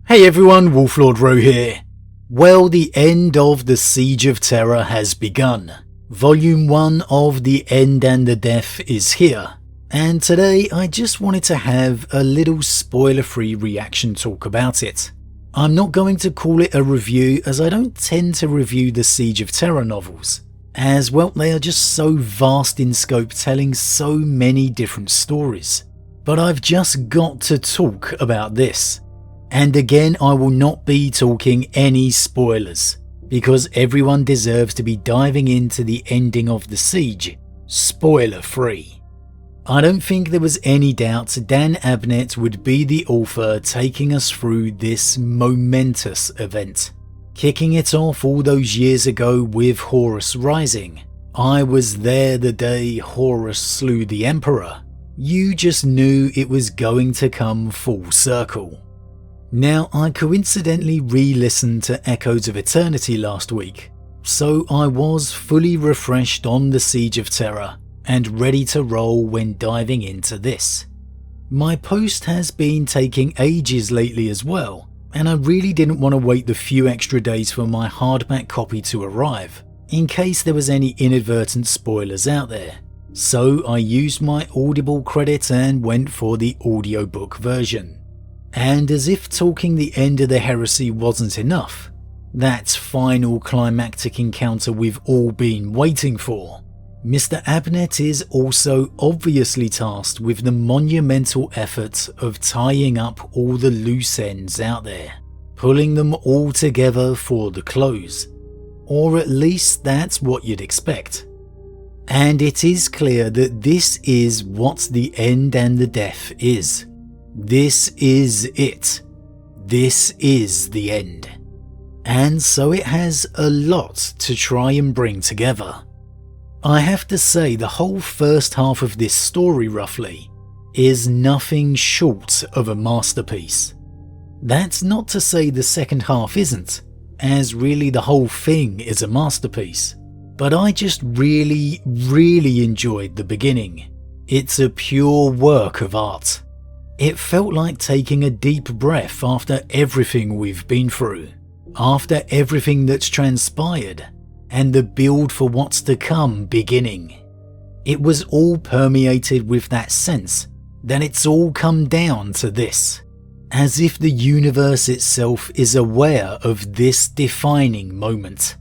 Hey everyone, Wolf Lord Rho here. Well, the end of the Siege of Terra has begun. Volume 1 of The End and the Death is here, and today I just wanted to have a little spoiler-free reaction talk about it. I'm not going to call it a review as I don't tend to review the Siege of Terra novels, as well they are just so vast in scope, telling so many different stories. But I've just got to talk about this. And again, I will not be talking any spoilers, because everyone deserves to be diving into the ending of the siege, spoiler free. I don't think there was any doubt Dan Abnett would be the author taking us through this momentous event. Kicking it off all those years ago with Horus Rising. I was there the day Horus slew the Emperor. You just knew it was going to come full circle. Now, I coincidentally re-listened to Echoes of Eternity last week, so I was fully refreshed on the Siege of Terra and ready to roll when diving into this. My post has been taking ages lately as well, and I really didn't want to wait the few extra days for my hardback copy to arrive, in case there was any inadvertent spoilers out there. So I used my Audible credit and went for the audiobook version. And as if talking the end of the heresy wasn't enough, that final climactic encounter we've all been waiting for, Mr. Abnett is also obviously tasked with the monumental effort of tying up all the loose ends out there, pulling them all together for the close, or at least that's what you'd expect. And it is clear that this is what the end and the death is. This is it. This is the end. And so it has a lot to try and bring together. I have to say the whole first half of this story roughly is nothing short of a masterpiece. That's not to say the second half isn't, as really the whole thing is a masterpiece. But I just really enjoyed the beginning. It's a pure work of art. It felt like taking a deep breath after everything we've been through, after everything that's transpired, and the build for what's to come beginning. It was all permeated with that sense that it's all come down to this, as if the universe itself is aware of this defining moment.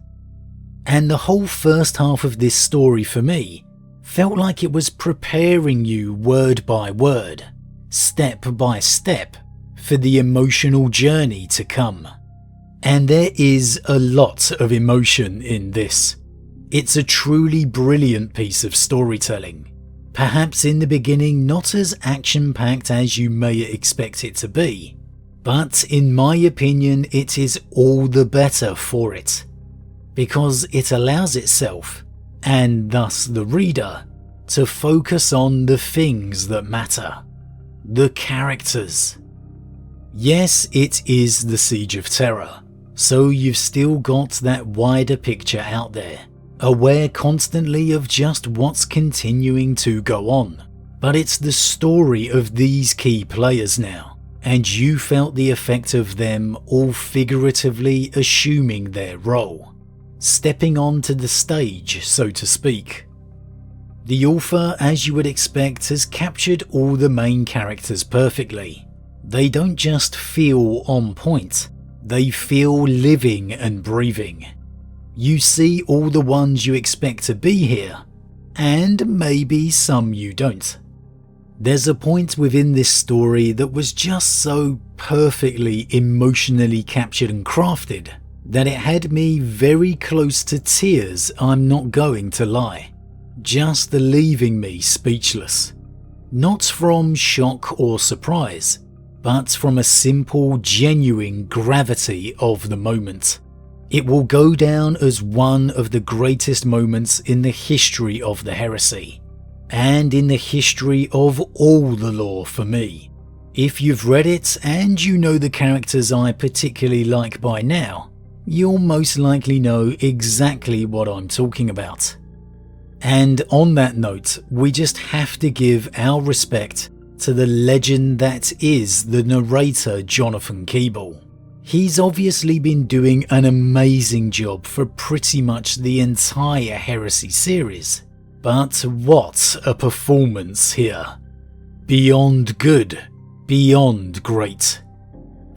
And the whole first half of this story for me felt like it was preparing you word by word, step by step, for the emotional journey to come. And there is a lot of emotion in this. It's a truly brilliant piece of storytelling. Perhaps in the beginning not as action-packed as you may expect it to be, but in my opinion it is all the better for it, because it allows itself, and thus the reader, to focus on the things that matter. The characters. Yes, it is the Siege of Terra, so you've still got that wider picture out there, aware constantly of just what's continuing to go on. But it's the story of these key players now, and you felt the effect of them all figuratively assuming their role, stepping onto the stage, so to speak. The author, as you would expect, has captured all the main characters perfectly. They don't just feel on point, they feel living and breathing. You see all the ones you expect to be here, and maybe some you don't. There's a point within this story that was just so perfectly emotionally captured and crafted that it had me very close to tears, I'm not going to lie. Just leaving me speechless. Not from shock or surprise, but from a simple, genuine gravity of the moment. It will go down as one of the greatest moments in the history of the heresy, and in the history of all the lore for me. If you've read it and you know the characters I particularly like by now, you'll most likely know exactly what I'm talking about. And on that note, we just have to give our respect to the legend that is the narrator Jonathan Keeble. He's obviously been doing an amazing job for pretty much the entire Heresy series, but what a performance here. Beyond good, beyond great.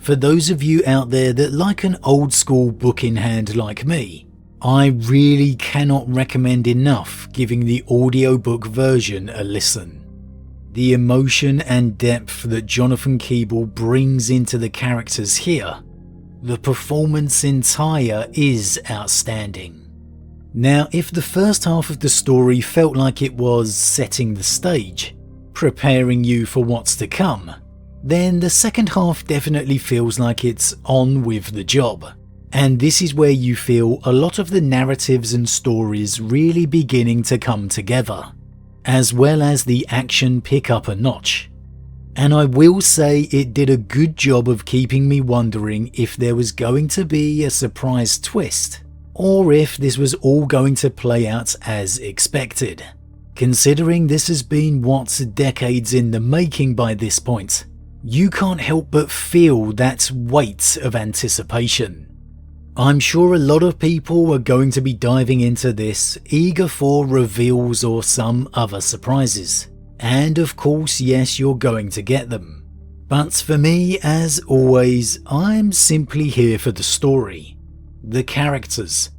For those of you out there that like an old school book in hand like me, I really cannot recommend enough giving the audiobook version a listen. The emotion and depth that Jonathan Keeble brings into the characters here, the performance entire is outstanding. Now, if the first half of the story felt like it was setting the stage, preparing you for what's to come, then the second half definitely feels like it's on with the job. And this is where you feel a lot of the narratives and stories really beginning to come together, as well as the action pick up a notch. And I will say it did a good job of keeping me wondering if there was going to be a surprise twist, or if this was all going to play out as expected. Considering this has been decades in the making by this point, you can't help but feel that weight of anticipation. I'm sure a lot of people are going to be diving into this eager for reveals or some other surprises. And of course, yes, you're going to get them. But for me, as always, I'm simply here for the story, the characters,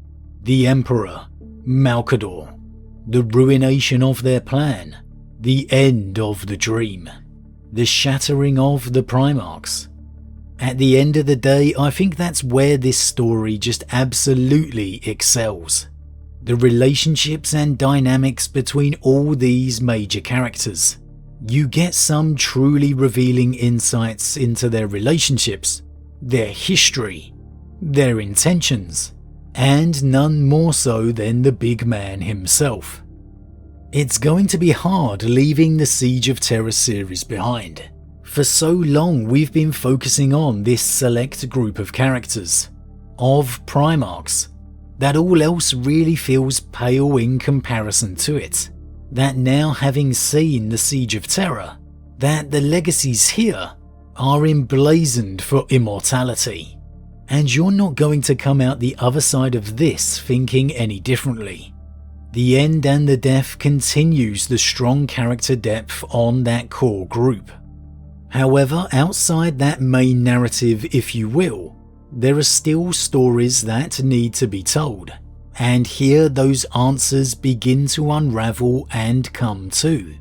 the Emperor, Malcador, the ruination of their plan, the end of the dream, the shattering of the Primarchs. At the end of the day, I think that's where this story just absolutely excels. The relationships and dynamics between all these major characters. You get some truly revealing insights into their relationships, their history, their intentions, and none more so than the big man himself. It's going to be hard leaving the Siege of Terra series behind. For so long we've been focusing on this select group of characters, of Primarchs, that all else really feels pale in comparison to it. That now, having seen the Siege of Terra, that the legacies here are emblazoned for immortality. And you're not going to come out the other side of this thinking any differently. The End and the Death continues the strong character depth on that core group. However, outside that main narrative, if you will, there are still stories that need to be told, and here those answers begin to unravel and come too.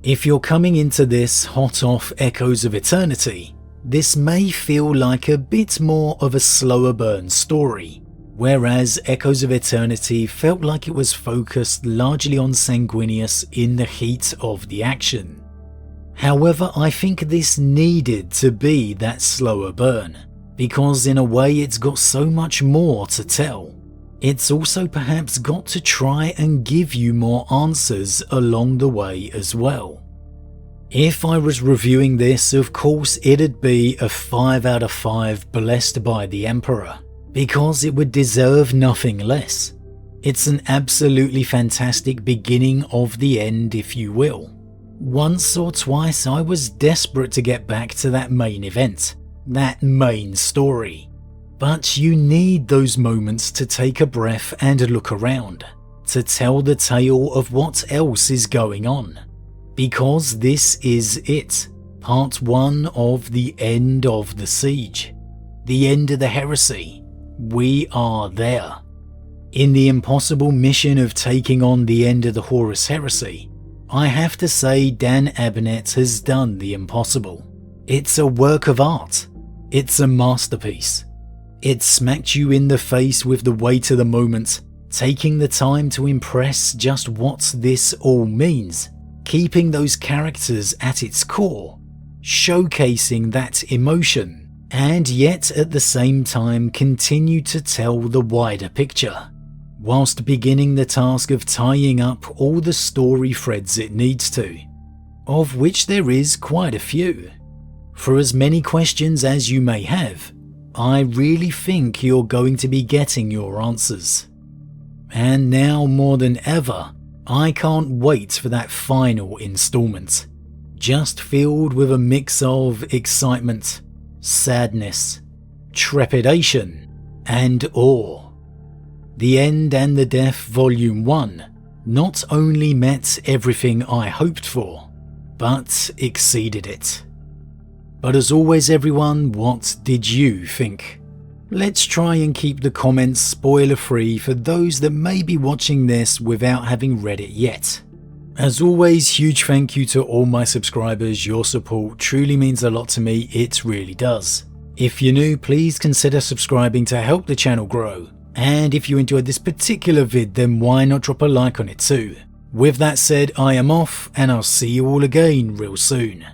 If you're coming into this hot off Echoes of Eternity, this may feel like a bit more of a slower burn story, whereas Echoes of Eternity felt like it was focused largely on Sanguinius in the heat of the action. However, I think this needed to be that slower burn, because in a way it's got so much more to tell. It's also perhaps got to try and give you more answers along the way as well. If I was reviewing this, of course it'd be a 5 out of 5 blessed by the Emperor, because it would deserve nothing less. It's an absolutely fantastic beginning of the end, if you will. Once or twice I was desperate to get back to that main event, that main story. But you need those moments to take a breath and look around, to tell the tale of what else is going on. Because this is it, part 1 of the end of the siege, the end of the heresy. We are there. In the impossible mission of taking on the end of the Horus heresy, I have to say Dan Abnett has done the impossible. It's a work of art. It's a masterpiece. It smacked you in the face with the weight of the moment, taking the time to impress just what this all means, keeping those characters at its core, showcasing that emotion, and yet at the same time continue to tell the wider picture, whilst beginning the task of tying up all the story threads it needs to, of which there is quite a few. For as many questions as you may have, I really think you're going to be getting your answers. And now more than ever, I can't wait for that final installment, just filled with a mix of excitement, sadness, trepidation, and awe. The End and the Death Volume 1 not only met everything I hoped for, but exceeded it. But as always everyone, what did you think? Let's try and keep the comments spoiler free for those that may be watching this without having read it yet. As always, huge thank you to all my subscribers. Your support truly means a lot to me, it really does. If you're new, please consider subscribing to help the channel grow. And if you enjoyed this particular vid, then why not drop a like on it too. With that said, I am off, and I'll see you all again real soon.